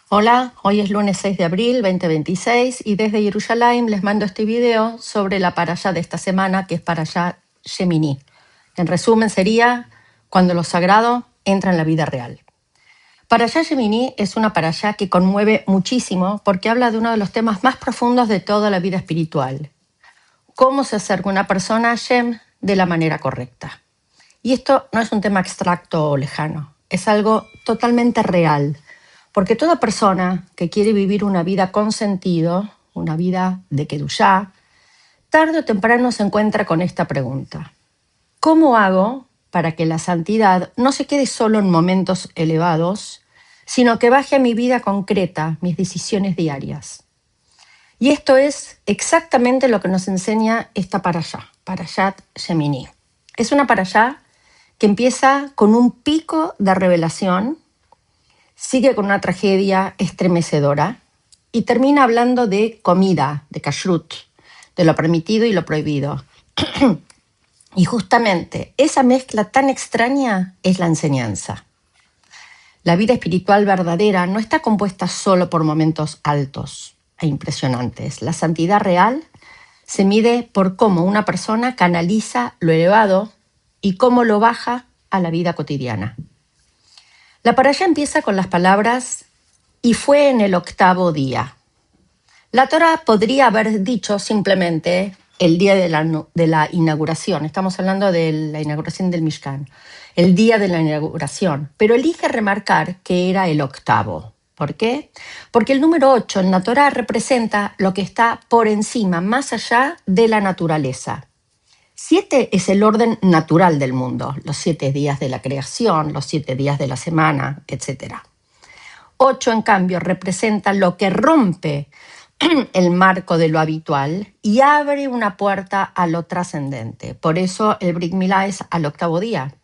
Hola, hoy es lunes 6 de abril 2026 y desde Jerusalén les mando este video sobre la parashá de esta semana, que es parashá Shemini. En resumen sería cuando lo sagrado entra en la vida real. Parashá Shemini es una parashá que conmueve muchísimo porque habla de uno de los temas más profundos de toda la vida espiritual. Cómo se acerca una persona a Hashem de la manera correcta. Y esto no es un tema abstracto o lejano, es algo totalmente real. Porque toda persona que quiere vivir una vida con sentido, una vida de Kedushá, tarde o temprano se encuentra con esta pregunta. ¿Cómo hago para que la santidad no se quede solo en momentos elevados, sino que baje a mi vida concreta, mis decisiones diarias? Y esto es exactamente lo que nos enseña esta parashá, Parashat Shemini. Es una parashá que empieza con un pico de revelación, sigue con una tragedia estremecedora y termina hablando de comida, de kashrut, de lo permitido y lo prohibido. Y justamente esa mezcla tan extraña es la enseñanza. La vida espiritual verdadera no está compuesta solo por momentos altos e impresionantes. La santidad real se mide por cómo una persona canaliza lo elevado y cómo lo baja a la vida cotidiana. La parashá empieza con las palabras «y fue en el 8º día». La Torá podría haber dicho simplemente el día de la inauguración. Estamos hablando de la inauguración del Mishkan. El día de la inauguración. Pero elige remarcar que era el 8º. ¿Por qué? Porque el número 8 en la Torá representa lo que está por encima, más allá de la naturaleza. 7 es el orden natural del mundo, los 7 días de la creación, los 7 días de la semana, etc. 8, en cambio, representa lo que rompe el marco de lo habitual y abre una puerta a lo trascendente. Por eso el Brit Milá es al 8º día.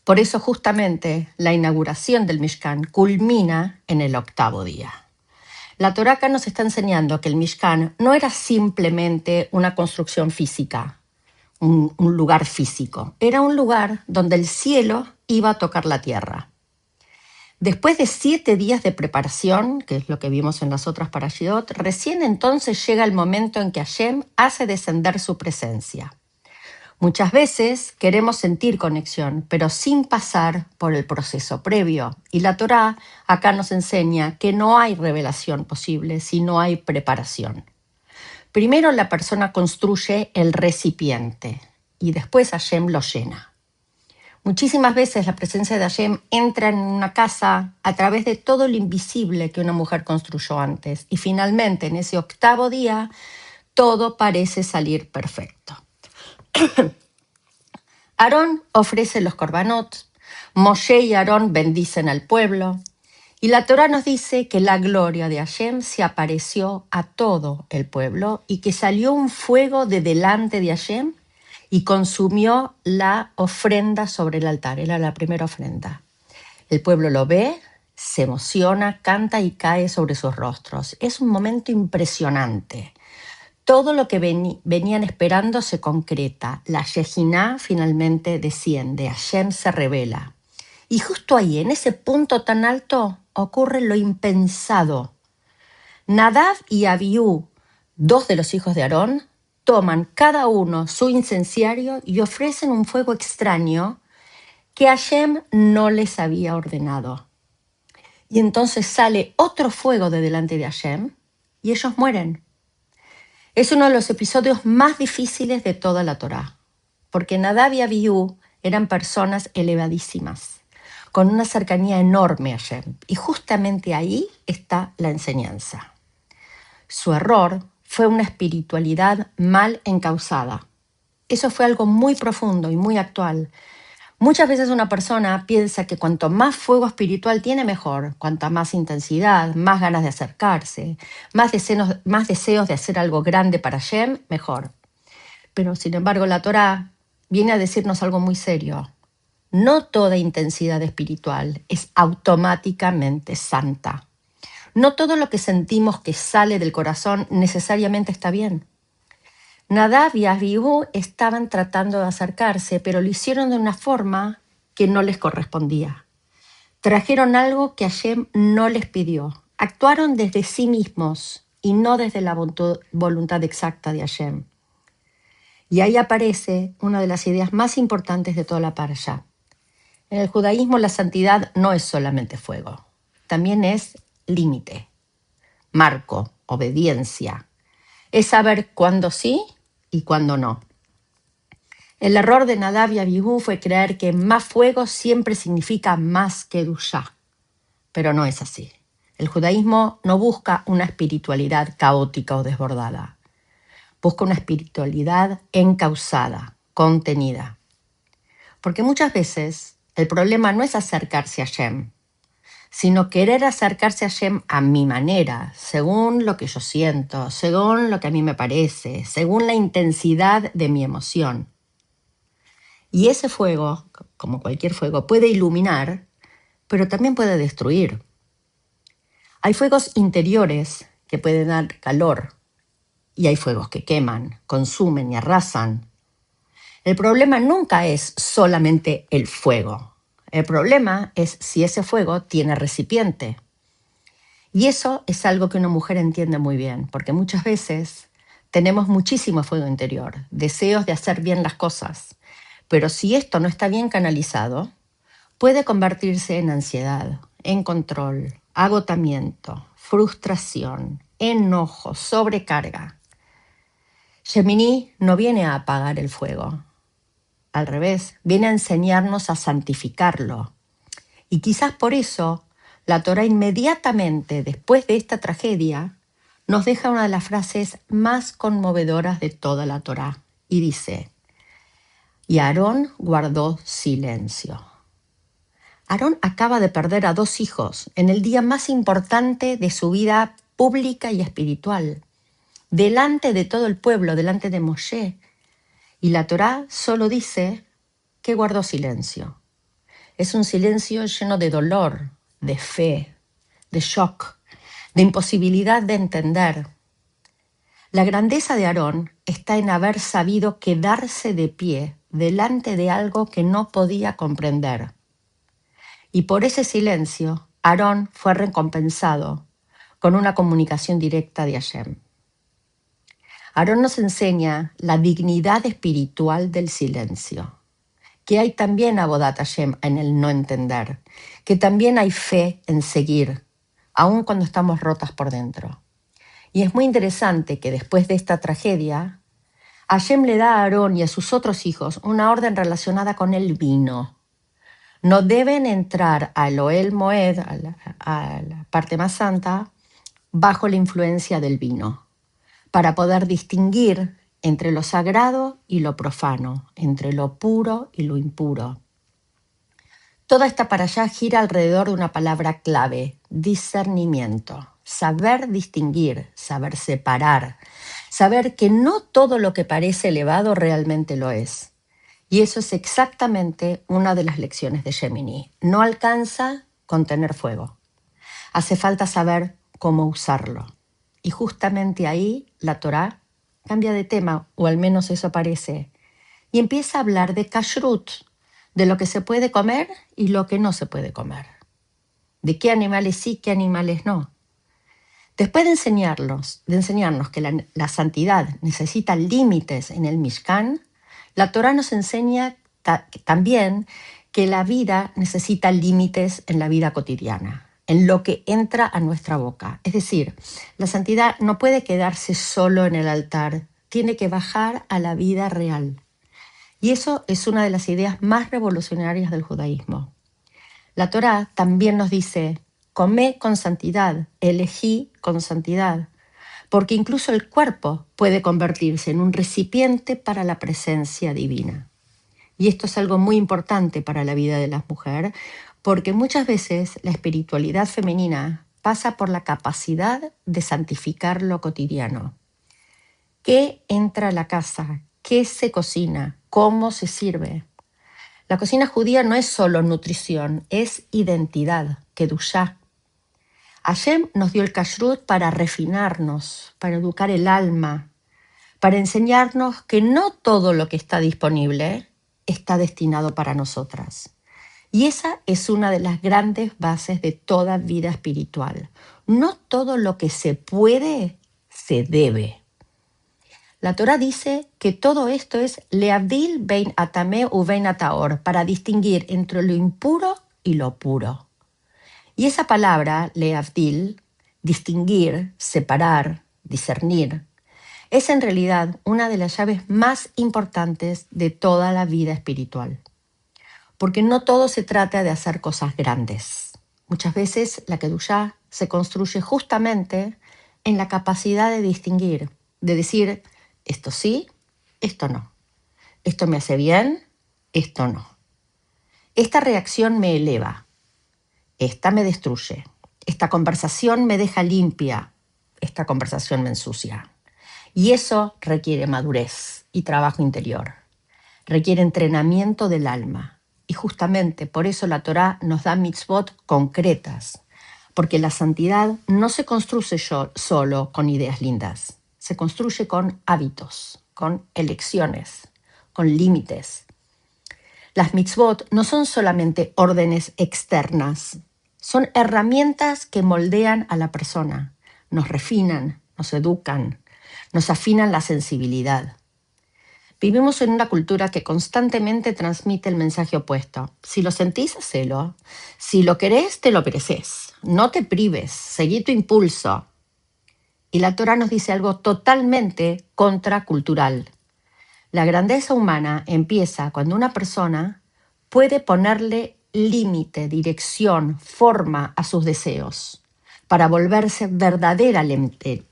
Por eso justamente la inauguración del Mishkan culmina en el 8º día. La Torá acá nos está enseñando que el Mishkan no era simplemente una construcción física, un lugar físico. Era un lugar donde el cielo iba a tocar la tierra. Después de 7 días de preparación, que es lo que vimos en las otras parashiyot, recién entonces llega el momento en que Hashem hace descender su presencia. Muchas veces queremos sentir conexión, pero sin pasar por el proceso previo. Y la Torá acá nos enseña que no hay revelación posible si no hay preparación. Primero la persona construye el recipiente y después Hashem lo llena. Muchísimas veces la presencia de Hashem entra en una casa a través de todo lo invisible que una mujer construyó antes. Y finalmente, en ese 8º día, todo parece salir perfecto. Aarón ofrece los korbanot, Moshe y Aarón bendicen al pueblo, y la Torá nos dice que la gloria de Hashem se apareció a todo el pueblo y que salió un fuego de delante de Hashem y consumió la ofrenda sobre el altar. Era la primera ofrenda. El pueblo lo ve, se emociona, canta y cae sobre sus rostros. Es un momento impresionante. Todo lo que venían esperando se concreta. La Shejiná finalmente desciende, Hashem se revela. Y justo ahí, en ese punto tan alto, ocurre lo impensado. Nadab y Abiú, 2 de los hijos de Aarón, toman cada uno su incenciario y ofrecen un fuego extraño que Hashem no les había ordenado. Y entonces sale otro fuego de delante de Hashem y ellos mueren. Es uno de los episodios más difíciles de toda la Torá, porque Nadab y Abiú eran personas elevadísimas, con una cercanía enorme a Hashem, y justamente ahí está la enseñanza. Su error fue una espiritualidad mal encauzada. Eso fue algo muy profundo y muy actual. Muchas veces una persona piensa que cuanto más fuego espiritual tiene, mejor. Cuanta más intensidad, más ganas de acercarse, más deseos de hacer algo grande para Hashem, mejor. Pero, sin embargo, la Torá viene a decirnos algo muy serio. No toda intensidad espiritual es automáticamente santa. No todo lo que sentimos que sale del corazón necesariamente está bien. Nadab y Abiú estaban tratando de acercarse, pero lo hicieron de una forma que no les correspondía. Trajeron algo que Hashem no les pidió. Actuaron desde sí mismos y no desde la voluntad exacta de Hashem. Y ahí aparece una de las ideas más importantes de toda la parashá. En el judaísmo la santidad no es solamente fuego, también es límite, marco, obediencia. Es saber cuándo sí y cuándo no. El error de Nadab y Abihu fue creer que más fuego siempre significa más kedushá, pero no es así. El judaísmo no busca una espiritualidad caótica o desbordada. Busca una espiritualidad encauzada, contenida. Porque muchas veces el problema no es acercarse a Hashem, sino querer acercarse a Hashem a mi manera, según lo que yo siento, según lo que a mí me parece, según la intensidad de mi emoción. Y ese fuego, como cualquier fuego, puede iluminar, pero también puede destruir. Hay fuegos interiores que pueden dar calor y hay fuegos que queman, consumen y arrasan. El problema nunca es solamente el fuego. El problema es si ese fuego tiene recipiente. Y eso es algo que una mujer entiende muy bien, porque muchas veces tenemos muchísimo fuego interior, deseos de hacer bien las cosas. Pero si esto no está bien canalizado, puede convertirse en ansiedad, en control, agotamiento, frustración, enojo, sobrecarga. Gemini no viene a apagar el fuego. Al revés, viene a enseñarnos a santificarlo. Y quizás por eso la Torá inmediatamente después de esta tragedia nos deja una de las frases más conmovedoras de toda la Torá y dice: y Aarón guardó silencio. Aarón acaba de perder a 2 hijos en el día más importante de su vida pública y espiritual, delante de todo el pueblo, delante de Moshe. Y la Torá solo dice que guardó silencio. Es un silencio lleno de dolor, de fe, de shock, de imposibilidad de entender. La grandeza de Aarón está en haber sabido quedarse de pie delante de algo que no podía comprender. Y por ese silencio, Aarón fue recompensado con una comunicación directa de Hashem. Aarón nos enseña la dignidad espiritual del silencio, que hay también Avodat Hashem en el no entender, que también hay fe en seguir, aun cuando estamos rotas por dentro. Y es muy interesante que después de esta tragedia, Hashem le da a Aarón y a sus otros hijos una orden relacionada con el vino. No deben entrar al Ohel Moed, a la parte más santa, bajo la influencia del vino, para poder distinguir entre lo sagrado y lo profano, entre lo puro y lo impuro. Toda esta parashá gira alrededor de una palabra clave: discernimiento, saber distinguir, saber separar, saber que no todo lo que parece elevado realmente lo es. Y eso es exactamente una de las lecciones de Gemini. No alcanza con tener fuego. Hace falta saber cómo usarlo. Y justamente ahí la Torá cambia de tema, o al menos eso parece, y empieza a hablar de kashrut, de lo que se puede comer y lo que no se puede comer. De qué animales sí, qué animales no. Después de enseñarnos que la santidad necesita límites en el Mishkan, la Torá nos enseña también que la vida necesita límites en la vida cotidiana, en lo que entra a nuestra boca. Es decir, la santidad no puede quedarse solo en el altar, tiene que bajar a la vida real. Y eso es una de las ideas más revolucionarias del judaísmo. La Torá también nos dice: comé con santidad, elegí con santidad, porque incluso el cuerpo puede convertirse en un recipiente para la presencia divina. Y esto es algo muy importante para la vida de la mujer, porque muchas veces la espiritualidad femenina pasa por la capacidad de santificar lo cotidiano. ¿Qué entra a la casa? ¿Qué se cocina? ¿Cómo se sirve? La cocina judía no es solo nutrición, es identidad, kedushá. Hashem nos dio el kashrut para refinarnos, para educar el alma, para enseñarnos que no todo lo que está disponible está destinado para nosotras. Y esa es una de las grandes bases de toda vida espiritual. No todo lo que se puede, se debe. La Torá dice que todo esto es leavdil bein atamé u bein ataor, para distinguir entre lo impuro y lo puro. Y esa palabra, leavdil, distinguir, separar, discernir, es en realidad una de las llaves más importantes de toda la vida espiritual. Porque no todo se trata de hacer cosas grandes. Muchas veces la Kedushá se construye justamente en la capacidad de distinguir, de decir, esto sí, esto no. Esto me hace bien, esto no. Esta reacción me eleva, esta me destruye. Esta conversación me deja limpia, esta conversación me ensucia. Y eso requiere madurez y trabajo interior. Requiere entrenamiento del alma. Y justamente por eso la Torá nos da mitzvot concretas, porque la santidad no se construye solo con ideas lindas, se construye con hábitos, con elecciones, con límites. Las mitzvot no son solamente órdenes externas, son herramientas que moldean a la persona, nos refinan, nos educan, nos afinan la sensibilidad. Vivimos en una cultura que constantemente transmite el mensaje opuesto. Si lo sentís, hacelo. Si lo querés, te lo mereces. No te prives, seguí tu impulso. Y la Torá nos dice algo totalmente contracultural. La grandeza humana empieza cuando una persona puede ponerle límite, dirección, forma a sus deseos para volverse verdaderamente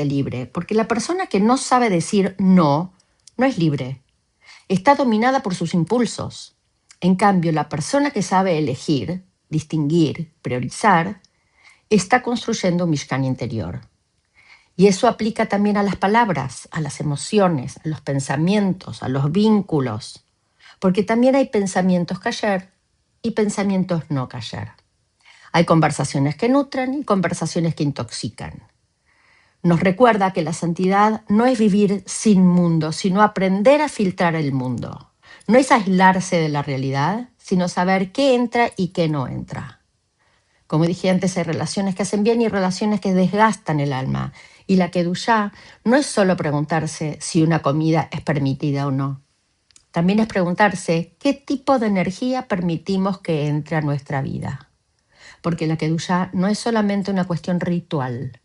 libre. Porque la persona que no sabe decir no es libre. Está dominada por sus impulsos. En cambio, la persona que sabe elegir, distinguir, priorizar, está construyendo un Mishkan interior. Y eso aplica también a las palabras, a las emociones, a los pensamientos, a los vínculos. Porque también hay pensamientos kasher y pensamientos no kasher. Hay conversaciones que nutren y conversaciones que intoxican. Nos recuerda que la santidad no es vivir sin mundo, sino aprender a filtrar el mundo. No es aislarse de la realidad, sino saber qué entra y qué no entra. Como dije antes, hay relaciones que hacen bien y relaciones que desgastan el alma. Y la Kedushá no es solo preguntarse si una comida es permitida o no. También es preguntarse qué tipo de energía permitimos que entre a nuestra vida. Porque la Kedushá no es solamente una cuestión ritual,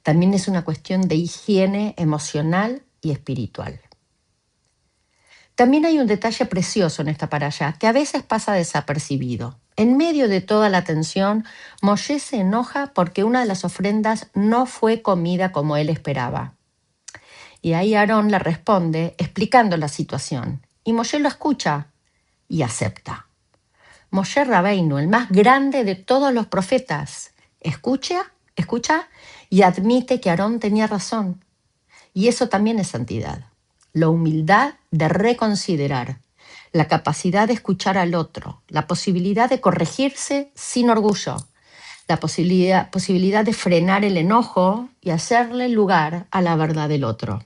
también es una cuestión de higiene emocional y espiritual. También hay un detalle precioso en esta parashá que a veces pasa desapercibido. En medio de toda la tensión, Moshe se enoja porque una de las ofrendas no fue comida como él esperaba. Y ahí Aarón le responde explicando la situación. Y Moshe lo escucha y acepta. Moshe Rabeinu, el más grande de todos los profetas, escucha y admite que Aarón tenía razón. Y eso también es santidad. La humildad de reconsiderar, la capacidad de escuchar al otro, la posibilidad de corregirse sin orgullo, la posibilidad de frenar el enojo y hacerle lugar a la verdad del otro.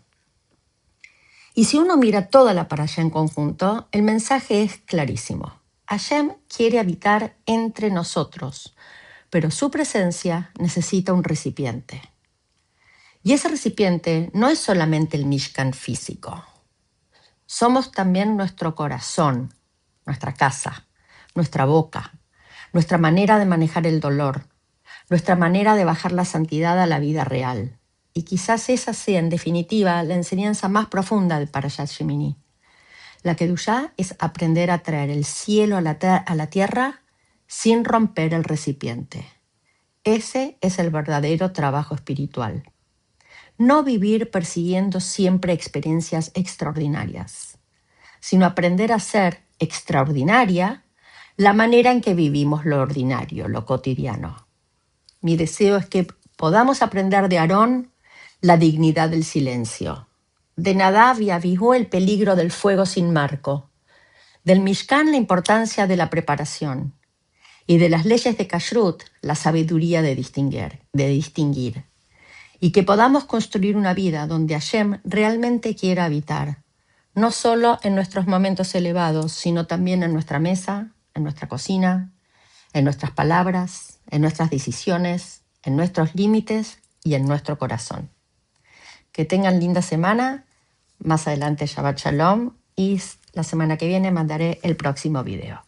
Y si uno mira toda la parashá en conjunto, el mensaje es clarísimo. Hashem quiere habitar entre nosotros, pero su presencia necesita un recipiente. Y ese recipiente no es solamente el Mishkan físico. Somos también nuestro corazón, nuestra casa, nuestra boca, nuestra manera de manejar el dolor, nuestra manera de bajar la santidad a la vida real. Y quizás esa sea, en definitiva, la enseñanza más profunda de Parashat Shemini. La Kedushá es aprender a traer el cielo a la tierra sin romper el recipiente. Ese es el verdadero trabajo espiritual. No vivir persiguiendo siempre experiencias extraordinarias, sino aprender a ser extraordinaria la manera en que vivimos lo ordinario, lo cotidiano. Mi deseo es que podamos aprender de Aarón la dignidad del silencio, de Nadab y Abihu el peligro del fuego sin marco, del Mishkan la importancia de la preparación y de las leyes de Kashrut la sabiduría de distinguir. Y que podamos construir una vida donde Hashem realmente quiera habitar, no solo en nuestros momentos elevados, sino también en nuestra mesa, en nuestra cocina, en nuestras palabras, en nuestras decisiones, en nuestros límites y en nuestro corazón. Que tengan linda semana. Más adelante Shabbat Shalom y la semana que viene mandaré el próximo video.